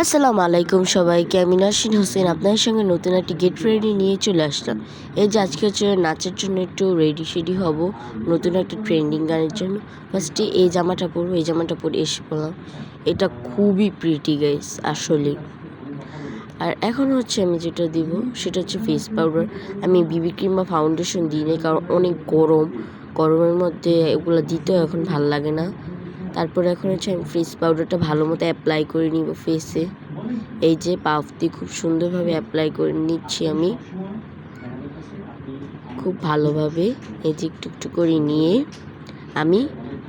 আসসালামু আলাইকুম সবাইকে। আমি নাসরিন হোসেন আপনাদের সঙ্গে নতুন একটি গেট রেডি নিয়ে চলে আসলাম। এই যে আজকে হচ্ছে নাচের জন্য একটু রেডি হব নতুন একটা ট্রেন্ডিং গানের জন্য। ফার্স্টে এই জামাটা পরবো, এই জামাটা পরে এসে পড়লাম। এটা খুবই প্রিটি গাইস আসলে। আর এখন হচ্ছে আমি যেটা দিব সেটা হচ্ছে ফেস পাউডার। আমি বিবি ক্রিম বা ফাউন্ডেশন দিই না, কারণ অনেক গরমের মধ্যে এগুলো দিতেও এখন ভাল লাগে না। তারপরে এখন হচ্ছে আমি ফেস পাউডারটা ভালো মতো অ্যাপ্লাই করে নিব ফেসে। এই যে পাফ দিয়ে খুব সুন্দরভাবে অ্যাপ্লাই করে নিচ্ছি আমি খুব ভালোভাবে। এই যে একটু একটু করে নিয়ে আমি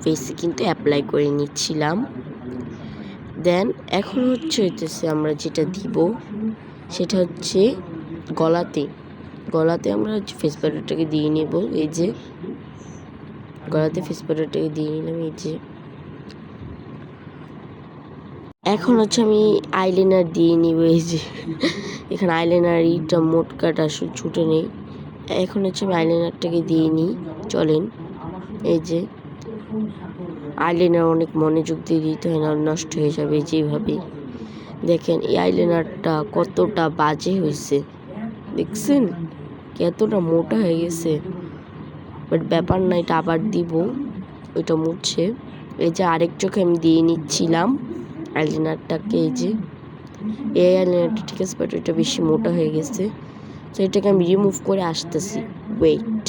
ফেসে কিন্তু অ্যাপ্লাই করে নিচ্ছিলাম। দেন এখন হইতেছে আমরা যেটা দিব সেটা হচ্ছে গলাতে আমরা হচ্ছে ফেস পাউডারটাকে দিয়ে নেব। এই যে গলাতে ফেস পাউডারটাকে দিয়ে নিলাম। এই যে এখন হচ্ছে আমি আইলাইনার দিয়ে নিব। এই যে এখানে আইলাইনার ইটা মোটকাটা আসলে ছুটে নেই। এখন হচ্ছে আমি আইলাইনারটাকে দিয়ে নিই, চলেন। এই যে আইলাইনার অনেক মনোযোগ দিয়ে দিতে হয়, না নষ্ট হয়ে যাবে। যেভাবে দেখেন এই আইলাইনারটা কতটা বাজে হয়েছে, দেখছেন কতটা মোটা হয়ে গেছে। বাট ব্যাপার না, এটা আবার দিব, ওইটা মুছছে। এই যে আরেক চোখে আমি দিয়ে নিচ্ছিলাম আইলাইনারটাকে। এই যে এই আইলাইনারটা ঠিক আছে, বাট এটা বেশি মোটা হয়ে গেছে, তো এটাকে আমি রিমুভ করে আসতেছি। ওয়েট,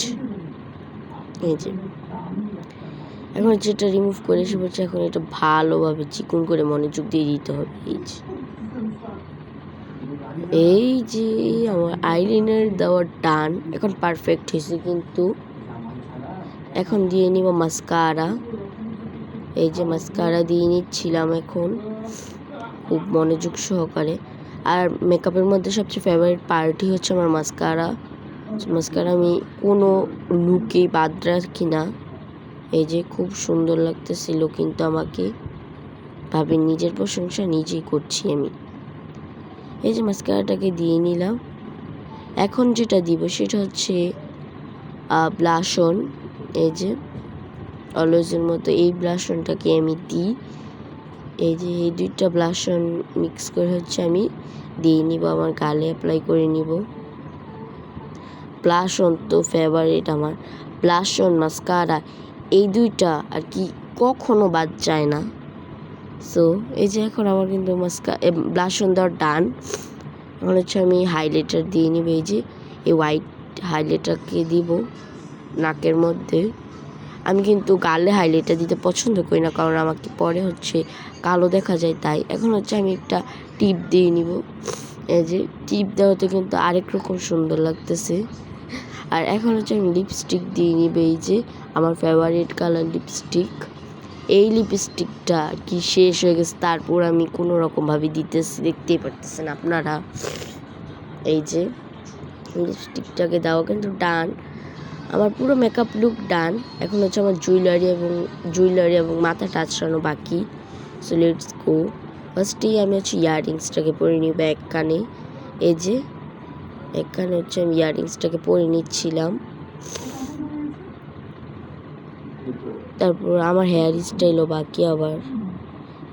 এই যে এখন যেটা রিমুভ করে এসে বলছে, এখন এটা ভালোভাবে চিকন করে মনোযোগ দিয়ে দিতে হবে। এই যে আমার আইলাইনার দেওয়ার টান এখন পারফেক্ট হয়েছে। কিন্তু এখন দিয়ে নিব মাস্কারা। এই যে মাস্কারা দিয়ে নিচ্ছিলাম এখন খুব মনোযোগ সহকারে। আর মেকআপের মধ্যে সবচেয়ে ফেভারিট পার্টই হচ্ছে আমার মাস্কারা। আমি কোনো লুকেই বাদ রাখি না। এই যে খুব সুন্দর লাগতেছিল, কিন্তু আমাকে ভাবে নিজের প্রশংসা নিজেই করছি আমি। এই যে মাস্কারাটাকে দিয়ে নিলাম। এখন যেটা দিব সেটা হচ্ছে ব্লাশ অন। এই যে অলওয়েজের মতো এই ব্লাশ অনটাকে আমি দিই। এই যে এই দুইটা ব্লাশ অন মিক্স করে হচ্ছে আমি দিয়ে নিব, আমার গালে অ্যাপ্লাই করে নিব। ব্লাশ অন তো ফেভারিট আমার, ব্লাশ অন মাস্কারা এই দুইটা আর কি কখনো বাদ যায় না। সো এই যে এখন আমার কিন্তু ব্লাশ অন দেওয়ার ডান। এখন হচ্ছে আমি হাইলাইটার দিয়ে নিব। এই যে এই হোয়াইট হাইলাইটারকে দিব নাকের মধ্যে। আমি কিন্তু গালে হাইলাইটার দিতে পছন্দ করি না, কারণ আমাকে পরে হচ্ছে কালো দেখা যায়, তাই। এখন হচ্ছে আমি একটা টিপ দিয়ে নিব। এই যে টিপ দেওয়াতে কিন্তু আরেক রকম সুন্দর লাগতেছে। আর এখন হচ্ছে আমি লিপস্টিক দিয়ে নিব। এই যে আমার ফেভারিট কালার লিপস্টিক। এই লিপস্টিকটা আর কি শেষ হয়ে গেছে, তারপর আমি কোনো রকমভাবে দিতেছি, দেখতেই পারতেছেন আপনারা। এই যে লিপস্টিকটাকে দেওয়া কিন্তু ডান, আমার পুরো মেকআপ লুক ডান। এখন হচ্ছে আমার জুয়েলারি এবং মাথাটা আঁচড়ানো বাকি। So let's go. ফার্স্টেই আমি হচ্ছে ইয়াররিংসটাকে পরে নিব এক কানে। এই যে এক কানে হচ্ছে আমি ইয়াররিংসটাকে পরে নিচ্ছিলাম। তারপর আমার হেয়ার স্টাইলও বাকি আবার।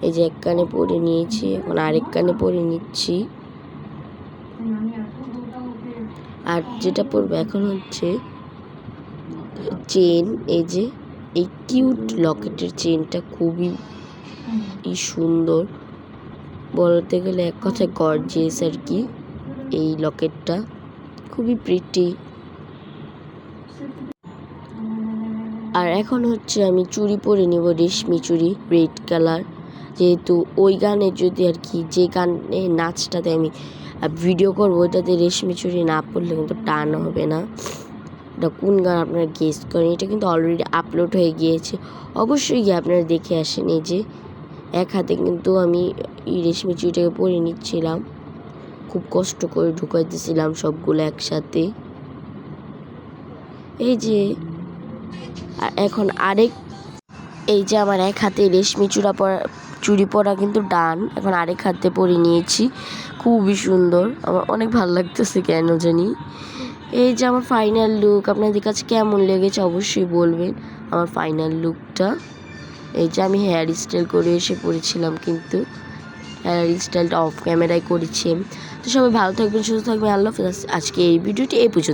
এই যে এক কানে পরে নিয়েছি, এখন আরেক কানে পরে নিচ্ছি। আর যেটা পরবো এখন হচ্ছে চেন। এই যে এই কিউট লকেটের চেনটা খুবই সুন্দর, বলতে গেলে এক কথায় গর্জিয়াস আর কি। এই লকেটটা খুবই প্রিটি। আর এখন হচ্ছে আমি চুড়ি পরে নিব, রেশমি চুড়ি, রেড কালার। যেহেতু ওই গানে যদি আর কি, যে গানে নাচটাতে আমি ভিডিও করবো ওইটাতে রেশমি চুড়ি না পরলে কিন্তু টান হবে না। এটা কোন গান আপনারা গেস করেন। এটা কিন্তু অলরেডি আপলোড হয়ে গিয়েছে, অবশ্যই গিয়ে আপনারা দেখে আসেন। এই যে এক হাতে কিন্তু আমি এই রেশমি চুড়িটাকে পরে নিচ্ছিলাম, খুব কষ্ট করে ঢুকাইতেছিলাম সবগুলো একসাথে। এই যে এখন এই যে আমার এক হাতে রেশমি চুড়ি পরা কিন্তু ডান, এখন আরেক হাতে পরে নিয়েছি। খুবই সুন্দর, আমার অনেক ভালো লাগতেছে কেন জানি। এই যে আমার ফাইনাল লুক আপনাদের কাছে কেমন লেগেছে অবশ্যই বলবেন আমার ফাইনাল লুকটা। এই যে আমি হেয়ার স্টাইল করে এসে পড়েছিলাম, কিন্তু হেয়ার স্টাইলটা অফ ক্যামেরায় করেছি। তো সবাই ভালো থাকবেন, সুস্থ থাকবেন, আল্লাহ হাফেজ। আজকে এই ভিডিওটি এই পর্যন্ত।